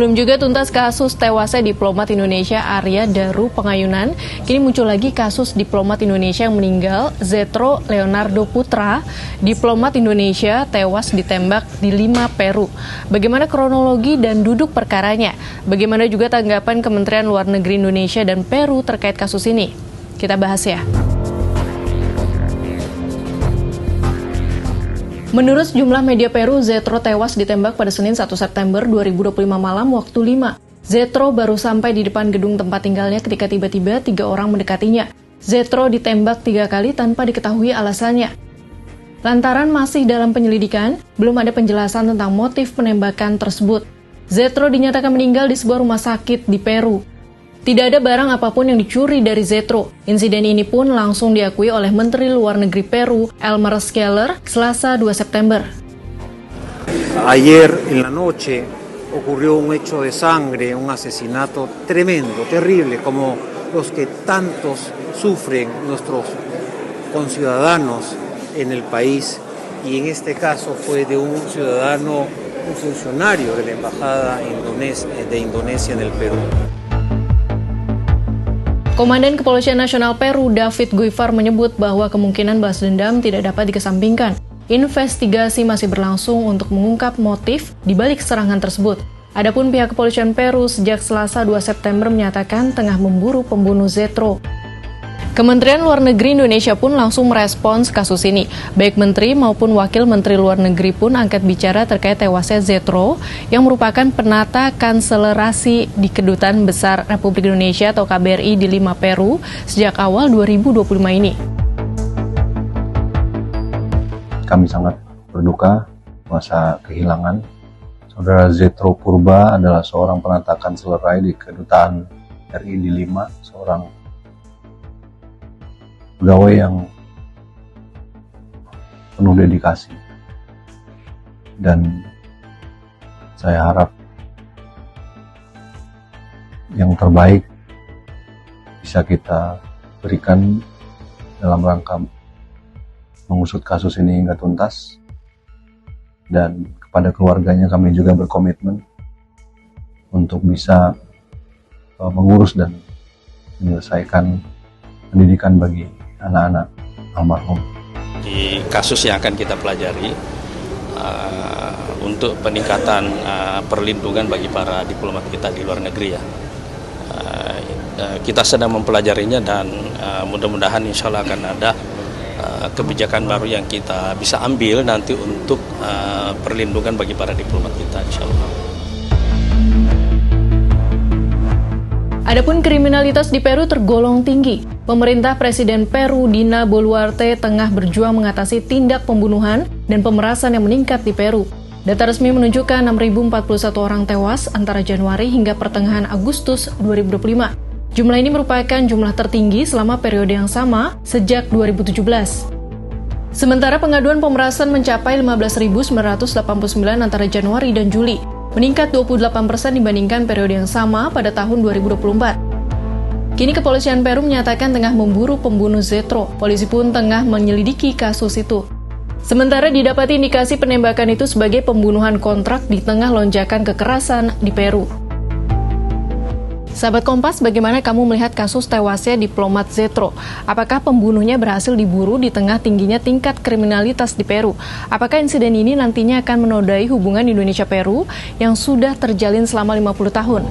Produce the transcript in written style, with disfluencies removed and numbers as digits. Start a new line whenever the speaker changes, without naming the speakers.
Belum juga tuntas kasus tewasnya diplomat Indonesia Arya Daru Pengayunan, kini muncul lagi kasus diplomat Indonesia yang meninggal, Zetro Leonardo Putra, diplomat Indonesia tewas ditembak di Lima, Peru. Bagaimana kronologi dan duduk perkaranya? Bagaimana juga tanggapan Kementerian Luar Negeri Indonesia dan Peru terkait kasus ini? Kita bahas ya. Menurut sejumlah media Peru, Zetro tewas ditembak pada Senin 1 September 2025 malam waktu 5. Zetro baru sampai di depan gedung tempat tinggalnya ketika tiba-tiba 3 orang mendekatinya. Zetro ditembak 3 kali tanpa diketahui alasannya. Lantaran masih dalam penyelidikan, belum ada penjelasan tentang motif penembakan tersebut. Zetro dinyatakan meninggal di sebuah rumah sakit di Peru. Tidak ada barang apapun yang dicuri dari Zetro. Insiden ini pun langsung diakui oleh Menteri Luar Negeri Peru, Elmer Skeller, Selasa 2 September.
Ayer en la noche ocurrió un hecho de sangre, un asesinato tremendo, terrible, como los que tantos sufren nuestros conciudadanos en el país, y en este caso fue de un ciudadano, un funcionario de la Embajada de Indonesia en el Perú.
Komandan Kepolisian Nasional Peru, David Guivar, menyebut bahwa kemungkinan balas dendam tidak dapat dikesampingkan. Investigasi masih berlangsung untuk mengungkap motif di balik serangan tersebut. Adapun pihak Kepolisian Peru sejak Selasa 2 September menyatakan tengah memburu pembunuh Zetro. Kementerian Luar Negeri Indonesia pun langsung merespons kasus ini. Baik Menteri maupun Wakil Menteri Luar Negeri pun angkat bicara terkait tewasnya Zetro yang merupakan penata kanselerasi di Kedutaan Besar Republik Indonesia atau KBRI di Lima, Peru sejak awal 2025 ini.
Kami sangat berduka masa kehilangan. Saudara Zetro Purba adalah seorang penata kanseleri di Kedutaan RI di Lima, seorang pegawai yang penuh dedikasi, dan saya harap yang terbaik bisa kita berikan dalam rangka mengusut kasus ini hingga tuntas, dan kepada keluarganya kami juga berkomitmen untuk bisa mengurus dan menyelesaikan pendidikan bagi anak-anak almarhum.
Di kasus yang akan kita pelajari untuk peningkatan perlindungan bagi para diplomat kita di luar negeri ya. Kita sedang mempelajarinya dan mudah-mudahan insya Allah akan ada kebijakan baru yang kita bisa ambil nanti untuk perlindungan bagi para diplomat kita insya Allah.
Adapun kriminalitas di Peru tergolong tinggi. Pemerintah Presiden Peru Dina Boluarte tengah berjuang mengatasi tindak pembunuhan dan pemerasan yang meningkat di Peru. Data resmi menunjukkan 6.041 orang tewas antara Januari hingga pertengahan Agustus 2025. Jumlah ini merupakan jumlah tertinggi selama periode yang sama sejak 2017. Sementara pengaduan pemerasan mencapai 15.989 antara Januari dan Juli, meningkat 28% dibandingkan periode yang sama pada tahun 2024. Kini Kepolisian Peru menyatakan tengah memburu pembunuh Zetro. Polisi pun tengah menyelidiki kasus itu. Sementara didapati indikasi penembakan itu sebagai pembunuhan kontrak di tengah lonjakan kekerasan di Peru. Sahabat Kompas, bagaimana kamu melihat kasus tewasnya diplomat Zetro? Apakah pembunuhnya berhasil diburu di tengah tingginya tingkat kriminalitas di Peru? Apakah insiden ini nantinya akan menodai hubungan Indonesia-Peru yang sudah terjalin selama 50 tahun?